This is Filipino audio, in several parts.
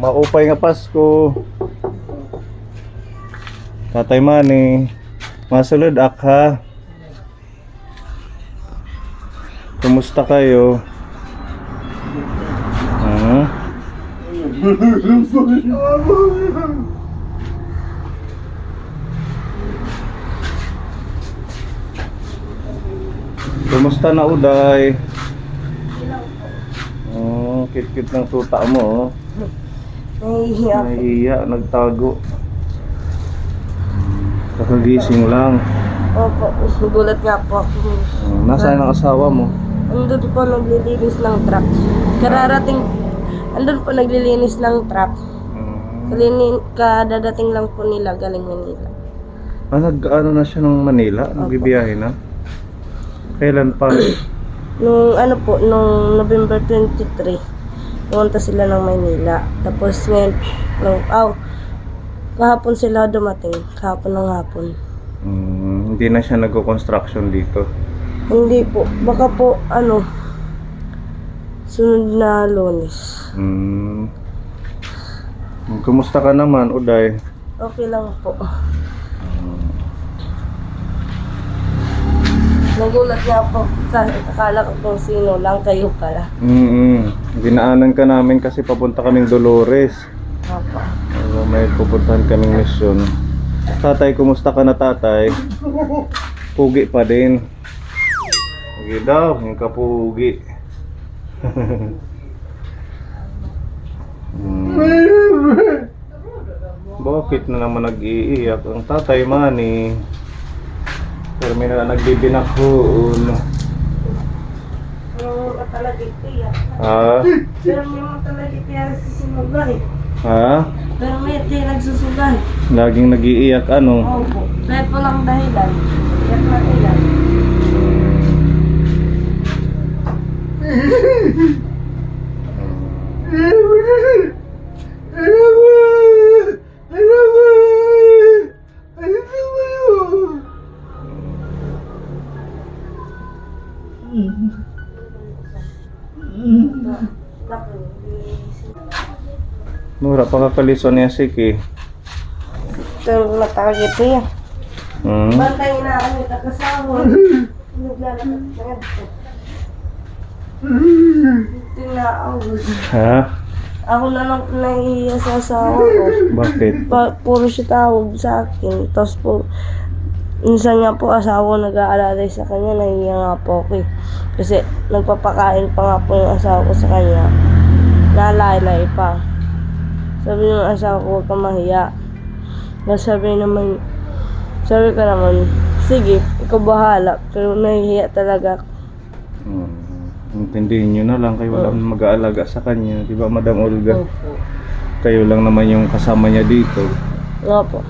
Maupay nga Pasko. Tatay Manny, masulod akha. Kumusta kayo? Kumusta na Uday? Oh, kit-kit ng tuta mo. Nahihiya, nagtago. Kakagising lang. Opo, gulat nga po ako. Nasaan ang asawa mo? Andun po naglilinis ng truck. Andun po naglilinis ng truck. Kadadating lang po nila galing Manila. Nag-ano na siya ng Manila? Nagbibiyahe na? Kailan pa? Nung November 23, pumunta sila ng Manila. Tapos ngayon, kahapon sila dumating. Kahapon ng hapon. Hindi na siya nagko-construction dito? Hindi po. Baka po, sunod na Lunes. Kumusta ka naman, Uday? Okay lang po. Nagulat nga po. Akala ko kung sino lang, kayo pala. Dinaanan ka namin kasi papunta kaming Dolores. Opo. May pupuntahan kaming misyon. Tatay, kumusta ka na tatay? Pugi pa din. Pugi daw, yung kapugi. Bakit na naman nag-iiyak ang Tatay Manny? Pero may na nagbibinakhoon. Pero talaga iyak. Pero may talaga iyak si Sinugay. Pero may nagsusugay. Laging nag-iiyak ano? Opo. Kaya po lang dahilan. Kaya po lang dahilan. Mura pa kakalison niya Siki. Ito matagit niya. Bantay na kami kakasawa. Naglalakad na ito. Tinaawag. Ako na lang nahihiya sa asawa ko. Bakit? Puro siya tawag sa akin. Tapos po, minsan nga po asawa nag-aalalay sa kanya, nahihiya nga po ako eh. Kasi nagpapakain pa nga po yung asawa ko sa kanya. Nalaylay pa. Sabi ng asawa ko, huwag kang mahiya. Sabi ko naman, sige, ikaw bahala. Pero nahihiya talaga. Intindihin nyo na lang, kayo walang mag-aalaga sa kanya. Diba Madam Olga? Kayo lang naman yung kasama niya dito. Nga po.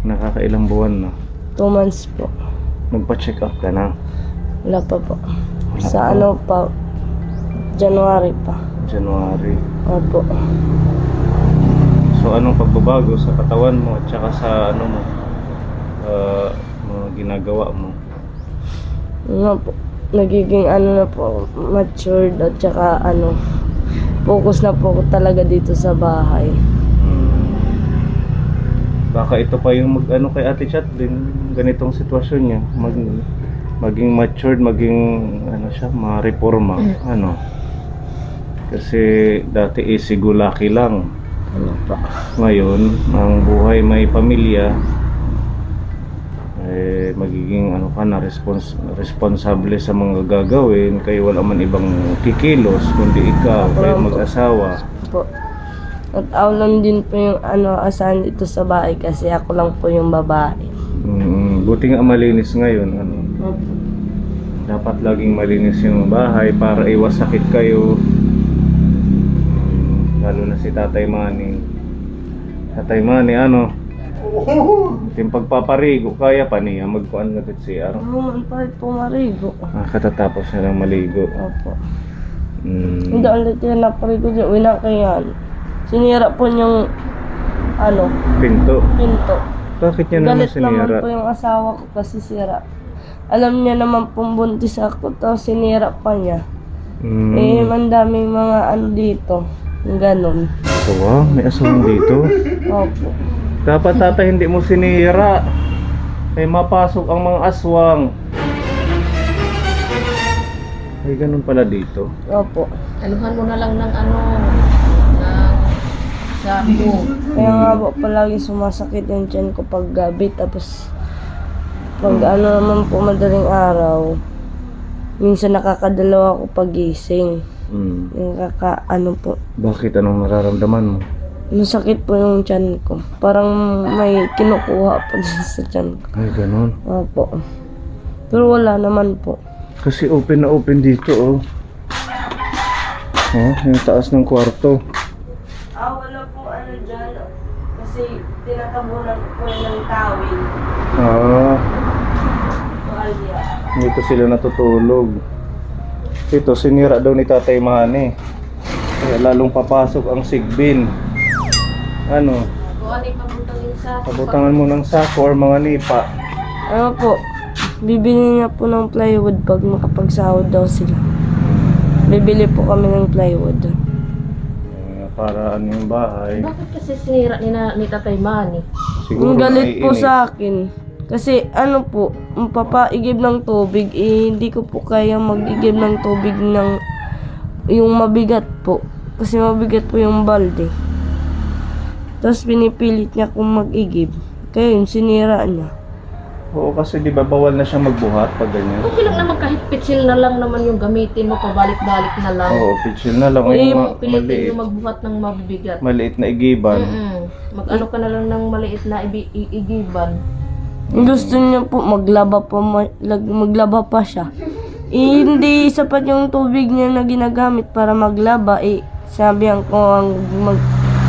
Nakakailang buwan na? 2 months po. Nagpa-check up ka na? Wala pa po. Sa ano pa, January pa. January. Opo. So anong pagbabago sa katawan mo at saka sa ano mo, mga ginagawa mo? Nga po. Nagiging na po, matured at saka focus na po talaga dito sa bahay. Baka ito pa yung kay Ate Chat din, ganitong sitwasyon niya, maging matured, maging siya, ma-reforma, Kasi dati easy go lucky lang. Ngayon, ang buhay may pamilya, magiging responsable sa mga gagawin, kayo wala man ibang kikilos kundi ikaw, kayo mag-asawa. Po. At ako lang din po yung asahan dito sa bahay kasi ako lang po yung babae. Buti nga malinis ngayon. Dapat laging malinis yung bahay para iwas sakit kayo. Lalo na si Tatay Manny. Tatay Manny, yung pagpaparigo, kaya pa niya magkuhan nga siya? Kahit po marigo. Katatapos na lang maligo. Opo. Hindi ulit yan naparigo dyan. Winakayan. Sinira po yung Pinto. Bakit niya naman galit sinira? naman po yung asawa ko kasi sira. Alam niya naman pong buntis ako, tapos sinira pa niya. Mandaming mga dito. Ganon. aswang? May aswang dito? Opo. Dapat tatay hindi mo sinira. Ay mapasok ang mga aswang. Ay ganun pala dito. Opo. Anuhan mo na lang ng ano, ng sako. Kaya nga po palagi sumasakit yung tiyan ko pag gabi. Tapos pag ano naman po madaling araw, minsan nakakadalawa ako pagising. Yung ano po, Bakit? Anong nararamdaman mo? masakit po yung tiyan ko. Parang may kinukuha po dun sa tiyan ko. Ay ganun. Opo. Pero wala naman po. Kasi open na open dito oh. Oh, yung taas ng kwarto. Wala po ano dyan. Kasi tinatabunan po ng tawil. Tuwalya. Dito sila natutulog. Ito, sinira daw ni Tatay Manny. Kaya lalong papasok ang sigbin. Ano? Kung ano yung pabutangin sa Pabutangan mo ng sako or mga nipa. Ano po, bibili niya po ng plywood pag makapagsahod daw sila. Bibili po kami ng plywood. Para ano yung bahay. Bakit kasi sinira ni Tatay Manny? Ang galit po naiinis. sa akin. Kasi ano po, papaigib ng tubig, hindi ko po kaya mag-igib ng tubig ng yung mabigat po. Kasi mabigat po yung balde. Tapos pinipilit niya kung mag-igib. Kaya yun, sinira niya. Oo, kasi di ba bawal na siyang magbuhat pag ganyan? Okay lang naman kahit pitsil na lang naman yung gamitin mo, pabalik-balik na lang. Oo, pitchil na lang. O Hindi yung mo pilitin maliit, yung magbuhat ng mabibigat. maliit na igiban. Mag-ano ka na lang ng maliit na igiban. Gusto niya po maglaba pa siya. Hindi sapat yung tubig niya na ginagamit para maglaba. Sabihan ko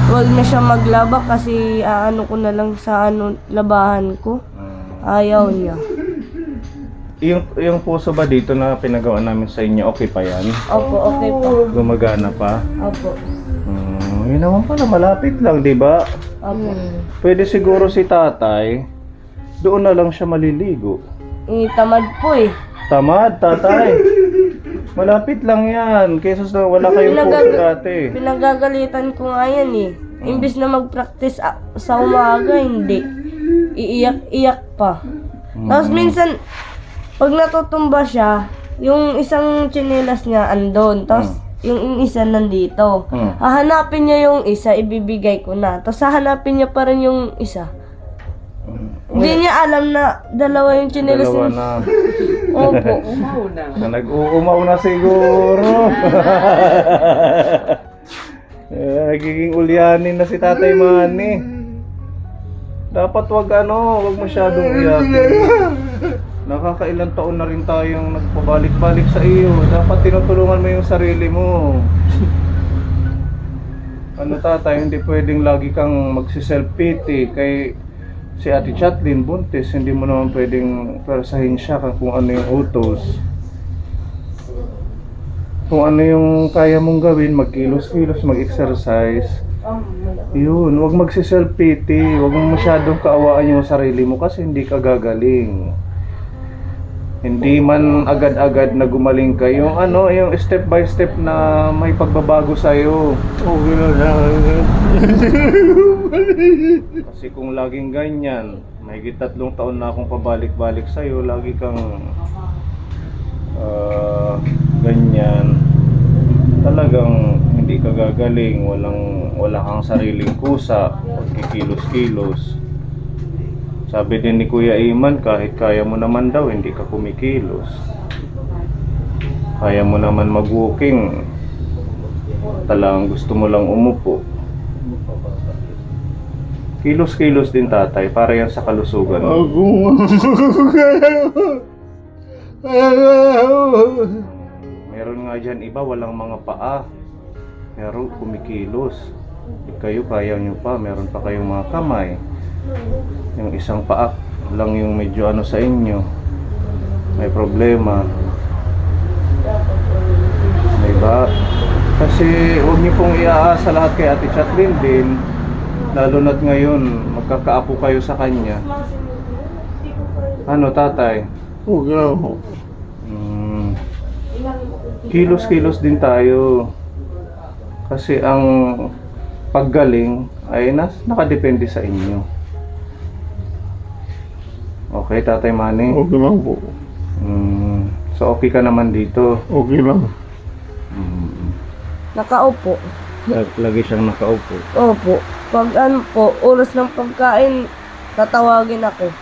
wag na siya maglaba kasi ano ko na lang sa labahan ko. Ayaw niya. Yung puso ba dito na pinagawa namin sa inyo, okay pa yan? Opo, okay pa. Gumagana pa? Opo. Yun naman pala, malapit lang, di ba? Opo. Pwede siguro si tatay, doon na lang siya maliligo. Tamad po eh. Tamad, tatay. Malapit lang yan. Kaysa sa wala kayong puso dati. Pinagagalitan ko nga yan eh. Imbis na mag-practice sa umaga, hindi. Iiyak-iyak pa. Tapos minsan, pag natutumba siya, yung isang tsinelas niya andon. Tapos yung isa nandito. Hahanapin niya yung isa, ibibigay ko na. Tapos hahanapin niya pa rin yung isa. Hindi niya alam na dalawa yung tsinelas Dalawa niya. na. Opo. Nag-uumaw na siguro. Nagiging ulyanin na si Tatay Manny. Dapat wag masyadong iyakin. Nakakailang taon na rin tayong nagpabalik-balik sa iyo. Dapat tinutulungan mo yung sarili mo. Ano tatay, hindi pwedeng lagi kang magsi-self-pity. Kay si Ate Chatlin buntis, hindi mo naman pwedeng persahin siya kung ano yung utos. Kung ano yung kaya mong gawin, magkilos-kilos, mag-exercise. Yun, wag magsi-self-pity, wag mong masyadong kaawaan yung sarili mo kasi hindi ka gagaling. Hindi man agad-agad na gumaling ka. Yung yung step by step na may pagbabago sa'yo. Kasi kung laging ganyan, may 3 taon na akong pabalik-balik sa'yo, lagi kang ganyan, talagang hindi ka gagaling, wala kang sariling kusa, pagkikilos-kilos. Sabi din ni Kuya Iman, kahit kaya mo naman daw, hindi ka kumikilos. Kaya mo naman mag-walking, talagang gusto mo lang umupo. Kilos-kilos din tatay, para yan sa kalusugan mo. Meron nga dyan iba, walang mga paa, pero kumikilos. Kayo kaya nyo pa, meron pa kayong mga kamay. Yung isang paa lang yung medyo sa inyo, may problema. Diba? Kasi huwag niyo pong iaasa lahat kay Ate Chatlin din, lalo na't ngayon magkakaapo kayo sa kanya. Ano tatay? Kilos-kilos din tayo. Kasi ang paggaling ay nakadepende sa inyo. Okay, Tatay Manny? Okay lang po. So okay ka naman dito? Okay lang. Nakaupo. Lagi siyang nakaupo. Opo. Pag ano po, oras ng pagkain, tatawagin ako.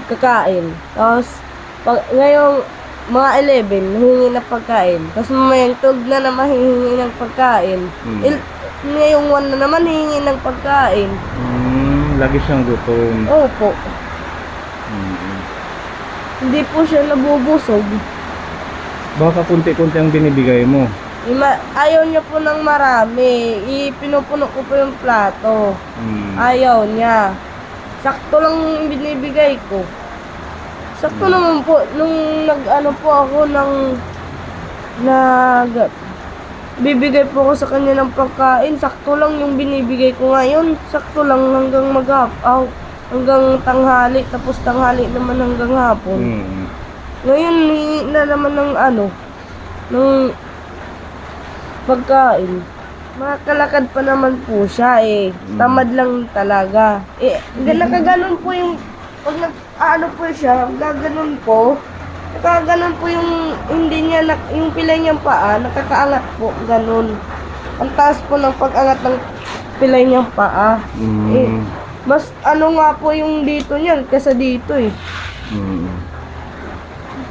Kakain. Tapos, ngayong mga 11, humingi ng pagkain. Tapos mamayang 12 na naman hihingi ng pagkain. Ngayong 1 na naman hihingi ng pagkain. Lagi siyang gutom. Opo. Hindi po siya nabubusog. Baka kunti-kunti ang binibigay mo. Ayaw niya po ng marami. Pinupuno ko po yung plato. Ayaw niya. Sakto lang yung binibigay ko. Sakto naman po. Nung nag-ano po ako bibigay po ako sa kanya ng pagkain. Sakto lang yung binibigay ko ngayon. Sakto lang hanggang hanggang tanghali. Tapos tanghali naman hanggang hapon. Ngayon, hingi na naman ng ng pagkain. Makakalakad pa naman po siya eh. Tamad lang talaga. Nakaganon po yung, pag po siya, gaganon po. Nakaganon po yung, hindi niya, yung pilay niyang paa, nakakaangat po, ganon. Ang taas po ng pag-angat ng pilay niyang paa. Mas nga po yung dito niyan, kaysa dito eh.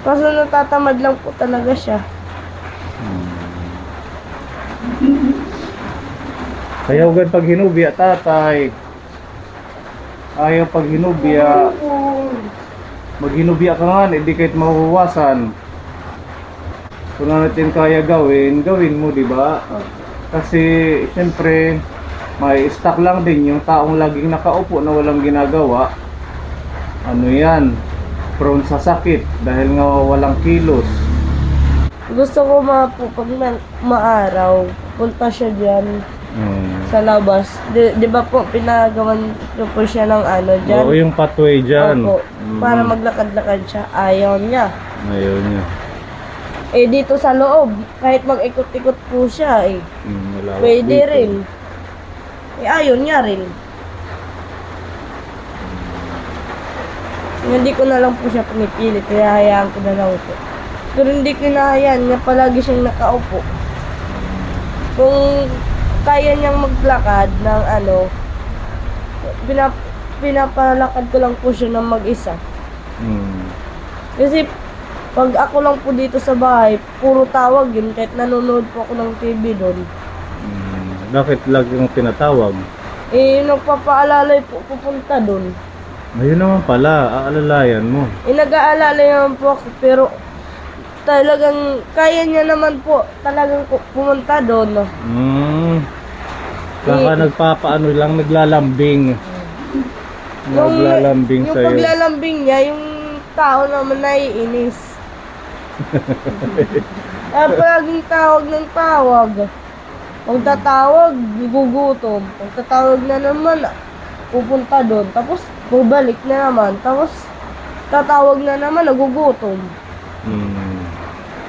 Kaso natatamad lang po talaga siya. Ayaw gan pag hinubya, tatay. Ayaw pag hinubya. Maghinubya ka nga, hindi kahit mahuwasan. Kung natin kaya gawin mo, di ba? Kasi, siyempre, may stock lang din yung taong laging nakaupo na walang ginagawa. Ano yan? Prone sa sakit dahil nga walang kilos. Gusto ko pag maaraw, punta siya dyan sa labas. Di ba po, pinagawan ko po siya ng dyan? Oo, yung pathway dyan. Opo, para maglakad-lakad siya. Ayaw niya. Ayaw niya. Dito sa loob, kahit mag-ikot-ikot po siya Malawak pwede dito. rin. Ayaw niya rin. Hindi ko na lang po siya pinipilit, kaya hayaan ko na lang po. Pero hindi kinahayaan niya, palagi siyang nakaupo. Kung kaya niyang maglakad ng pinapalakad ko lang po siya ng mag-isa. Kasi pag ako lang po dito sa bahay, puro tawag yun, kahit nanonood po ako ng TV doon. Bakit lagi kang tinatawag? Nagpapaalalay po, pupunta doon. Ayun naman pala, aalalayan mo. Nag-aalalay naman po ako, pero talagang kaya niya naman po talagang pumunta doon. Baka nagpapaano lang, naglalambing. Naglalambing yung sa'yo. Yung paglalambing niya, yung tao naman naiinis. Palaging tawag ng tawag. Pag tatawag, gugutom. Pag tatawag na naman, pupunta doon. Tapos, bubalik na naman. Tapos, tatawag na naman, nagugutom.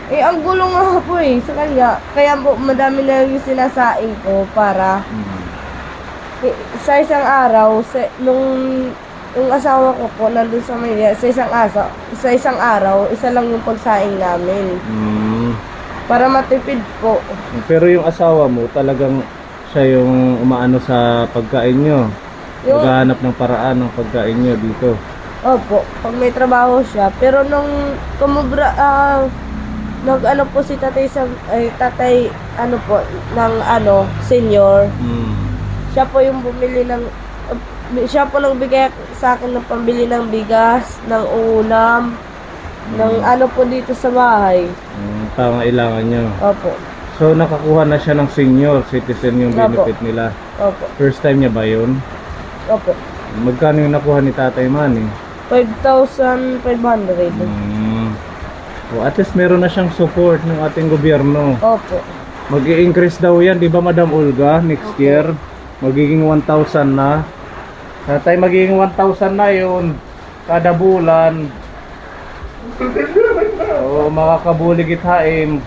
Ang gulo nga po sa kanya. Kaya po, madami na yung sinasaing ko para sa isang araw, yung asawa ko po, nandun sa Manila, sa isang araw, isa lang yung pagsaing namin. Para matipid po. Pero yung asawa mo, talagang siya yung umaano sa pagkain nyo. Maghahanap ng paraan ng pagkain nyo dito. Opo, pag may trabaho siya. Pero nung nag-ano po si tatay senior, siya po yung bumili siya po nagbigay sa akin ng pambili ng bigas, ng ulam, ng po dito sa bahay. Pangailangan nyo. Opo. So nakakuha na siya ng senior citizen yung benefit nila. Opo. First time niya ba yun? Opo. Magkano yung nakuha ni Tatay Manny? 5,500. At least meron na siyang support ng ating gobyerno. Opo. Mag-i-increase daw yan, di ba Madam Olga? Next year, magiging 1,000 na. Tatay, magiging 1,000 na yun. Kada bulan. Oo, makakabulig ithaim.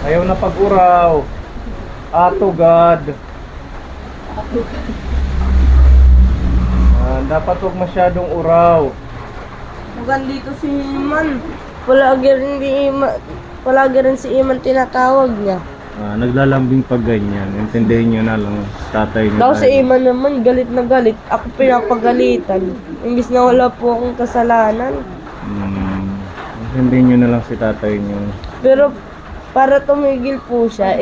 Ayaw na pag-uraw. Ato God. Dapat huwag masyadong uraw. Huwag dito si Iman. Palagi rin si Iman tinatawag niya. Naglalambing pag ganyan. Intindihin nyo na lang sa tatay nyo. Daw si Iman naman, galit na galit. Ako pinapagalitan. Imbis na wala po akong kasalanan. Intindihin nyo na lang si tatay nyo. Pero para tumigil po siya,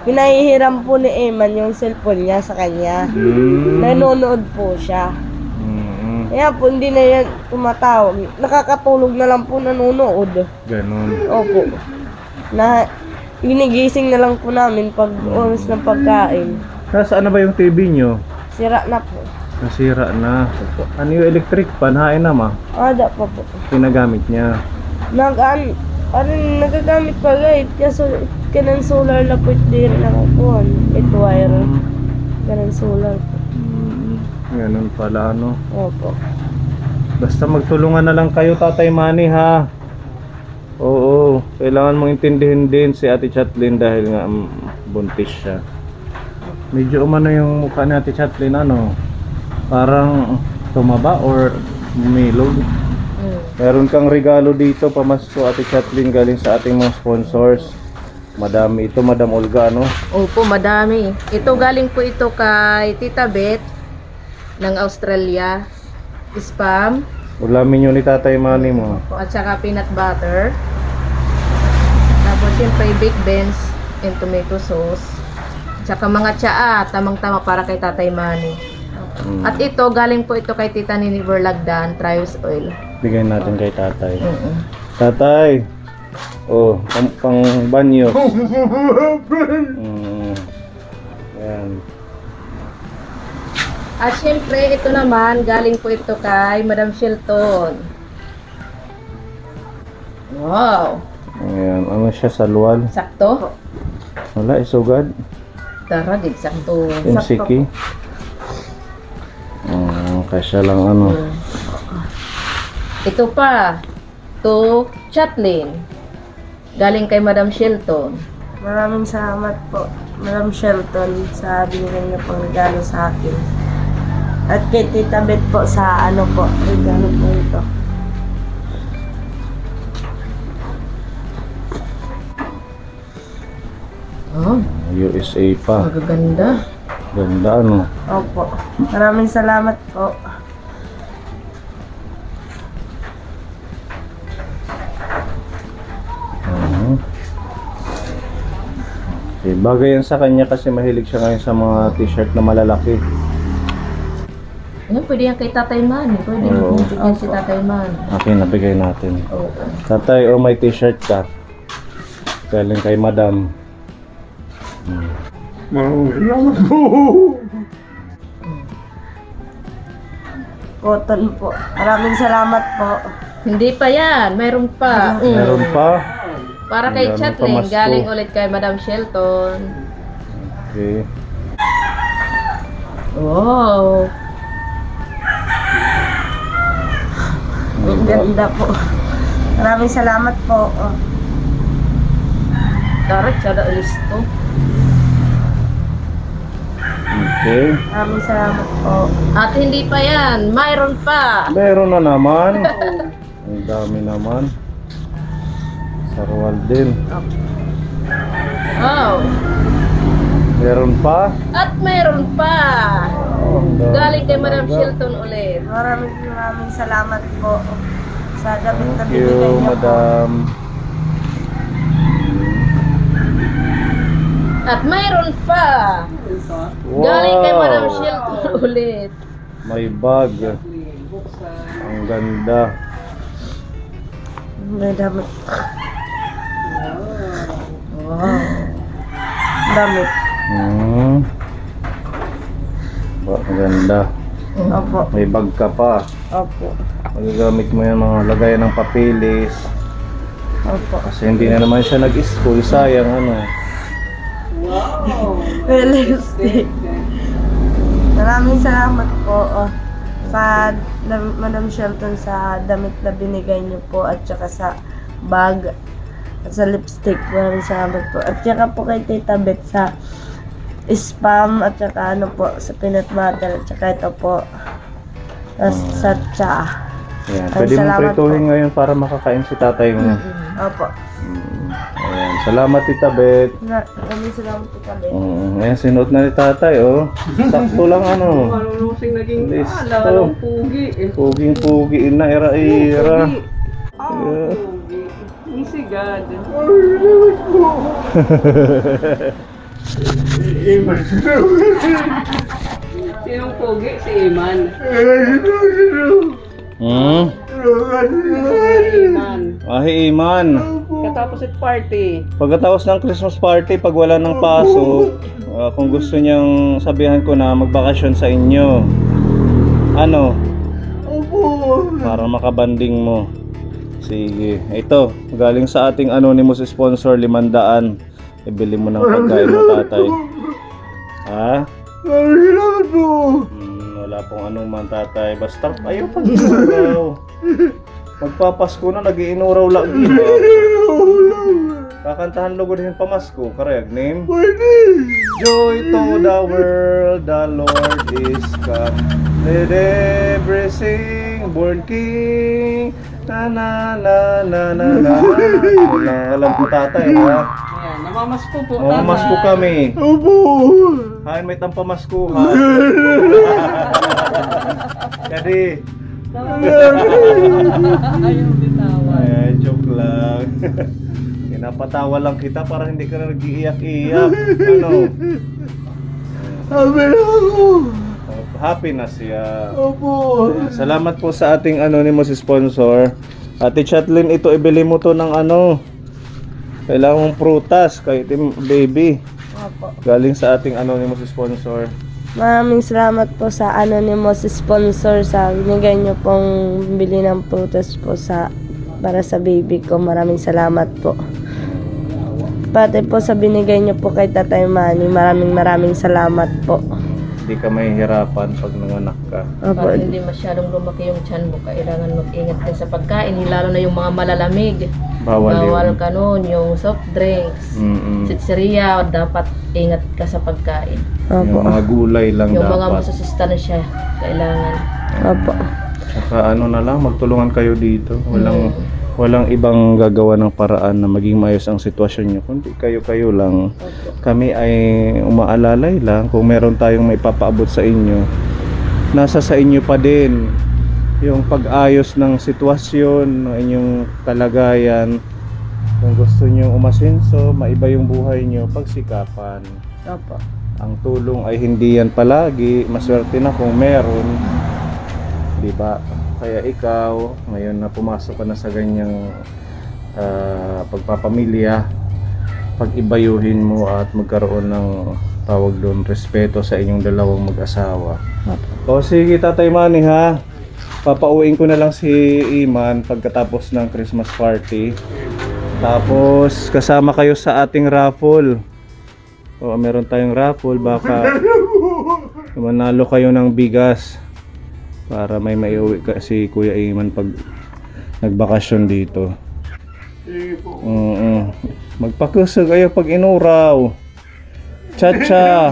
pinahihiram po ni Iman yung cellphone niya sa kanya. Nanonood po siya. Kaya po hindi na yan tumatawag. Nakakatulog na lang po nanonood. Ganon. Opo. Ginigising na lang po namin pag oras ng pagkain. Nasaan na ba yung TV nyo? Sira na po. Nasira na. Ano yung electric pan? Hain na ma? Ada pa po. Pinagamit niya. Nagagamit pa guys. Kasi kanang solar na po hindi rin nakakuhan. Ito wire. Kanang solar po. Ganun pala ano. Opo. Basta magtulungan na lang kayo Tatay Manny ha. Oo, kailangan mong intindihin din si Ate Chatlin dahil nga buntis siya. Medyo umano yung mukha ni Ate Chatlin ano, parang tumaba or milog. Meron kang regalo dito pamasko Ate Chatlin galing sa ating mga sponsors. Madami ito, Madam Olga ano? Opo, madami. Ito galing po ito kay Tita Beth ng Australia. Spam. Ulamin nyo ni Tatay Manny mo. At saka peanut butter. Tapos siyempre baked beans and tomato sauce. At saka mga tsaa, tamang-tama para kay Tatay Manny. At ito, galing po ito kay Tita Nini Berlagdan, Trios Oil. Bigay natin kay Tatay. Tatay! Oh, pang banyo. Ayan. At syempre, ito naman, galing po ito kay Madam Shelton. Wow! Ayan, ano siya sa luwal? Sakto? Wala, isugad. Daragig, sakto. MCK. Kasya lang ano. Ito pa, to Chatlin. Galing kay Madam Shelton. Maraming salamat po, Madam Shelton, sa binigay niyo pang regalo sa akin. At kay Tita Beth po sa ano po, regalo po ito. Oh, USA pa. magaganda. Ganda ano. Opo. Maraming salamat po. Okay, bagay yan sa kanya kasi mahilig siya ngayon sa mga t-shirt na malalaki. Yan, pwede yan kay Tatay Man. Pwede Oo. yan si Tatay Man. Okay, nabigay natin. Oo. Tatay, oh may t-shirt ka. Galing kay Madam. Cotton po. Maraming salamat po. Hindi pa yan. Mayroon pa. Meron pa? Para kay Meron Chatlin. pa, Masko. Galing ulit kay Madam Shelton. Okay. Wow. Ang ganda po. Maraming salamat po. Darat siya na listo. Okay. Maraming salamat po. At hindi pa yan. Mayroon pa. Meron na naman. Ang dami naman. Sarwal din. Wow. Meron pa. At mayroon pa. Oh, ang dami Galing kay Madam talaga. Shelton ulit. Maraming salamat po sa damit na Thank binigay you, niyo po. Madam. At mayroon pa. Galing kay Madam Shelton ulit. May bag. Ang ganda. May damit. Wow. Damit. Ang ganda. Opo. May bag ka pa. Opo. Magagamit mo yan mga lagayan ng papilis. Opo. Kasi hindi na naman siya nag-school. Sayang ano. Lipstick. Maraming salamat po sa Madam Shelton sa damit na binigay niyo po at saka sa bag at sa lipstick. Maraming salamat po. At saka po kay Tita Beth sa spam at saka ano po, sa peanut butter at saka ito po. Tapos sa tsa. Ayan. Ay, Pwede mo salamat prituhin ngayon para makakain si tatay mo. Opo. Ayan. Salamat, Tita Bet. Kami salamat po kami. Ayan, sinuot na ni tatay, oh. Sakto lang, ano. Malulusing naging Listo. lalong pugi. Puging-pugi na ira-ira. Pugi. Easy God. Sinong pugi? Si Iman. Hmm? Iman. Iman. Katapos it party. Pagkatapos ng Christmas party, pag wala ng pasok, kung gusto niyang sabihan ko na magbakasyon sa inyo, ano? Para makabanding mo. Sige. Ito, galing sa ating anonymous sponsor, 500. Ibili mo ng pagkain mo, tatay. Ha? Wala pong anuman, tatay. Basta ayaw pag-inuraw. Magpapasko na, nag-iinuraw lagi. Kakantahan lugod yung pamasko, correct name? Joy to the world, the Lord is come. Let every sing, born King. Na na na na na na. Alam ko, tatay, ha? Ayan, namamasko po. Mamamasko kami. Hain, may tampamasko, ha? Jadi, Ayaw bitawan. ay, joke lang. Pinapatawa lang kita para hindi ka na nag-iiyak-iyak. Ano? Happy na siya. Salamat po sa ating anonymous sponsor. Ate Chatlin, ito ibili mo to ng ano. Kailangan mong prutas kay baby. Opo. Galing sa ating anonymous sponsor. Maraming salamat po sa anonymous sponsor sa binigay niyo pong bili ng prutas po para sa baby ko. Maraming salamat po. Pati po sa binigay niyo po kay Tatay Manny. Maraming salamat po. Hindi ka mahihirapan pag nanganak ka. Opo. Para hindi masyadong lumaki yung tiyan mo, kailangan mag-ingat ka sa pagkain, lalo na yung mga malalamig. Bawal yun. ka nun, yung soft drinks, sitsiriya, dapat ingat ka sa pagkain. Opo. Yung mga gulay lang Yung mga dapat. masusustansya, kailangan. Opo. Saka ano na lang, magtulungan kayo dito. Walang ibang gagawa ng paraan na maging maayos ang sitwasyon nyo. Kundi kayo-kayo lang. Kami ay umaalalay lang. Kung meron tayong may papaabot sa inyo, nasa sa inyo pa din yung pag-ayos ng sitwasyon, ng inyong kalagayan. Kung gusto nyo umasenso, maiba yung buhay nyo, pagsikapan. Opo. Ang tulong ay hindi yan palagi. Maswerte na kung meron, diba? Kaya ikaw, ngayon na pumasok ka na sa ganyang pagpapamilya, pag-ibayuhin mo at magkaroon ng tawag doon, respeto sa inyong dalawang mag-asawa. O sige, Tatay Manny, ha? Papauwiin ko na lang si Iman pagkatapos ng Christmas party. Tapos kasama kayo sa ating raffle. O meron tayong raffle, baka manalo kayo ng bigas para may maiuwi si Kuya Iman pag nagbakasyon dito. Magpakusog kayo pag inuraw. Cha-cha.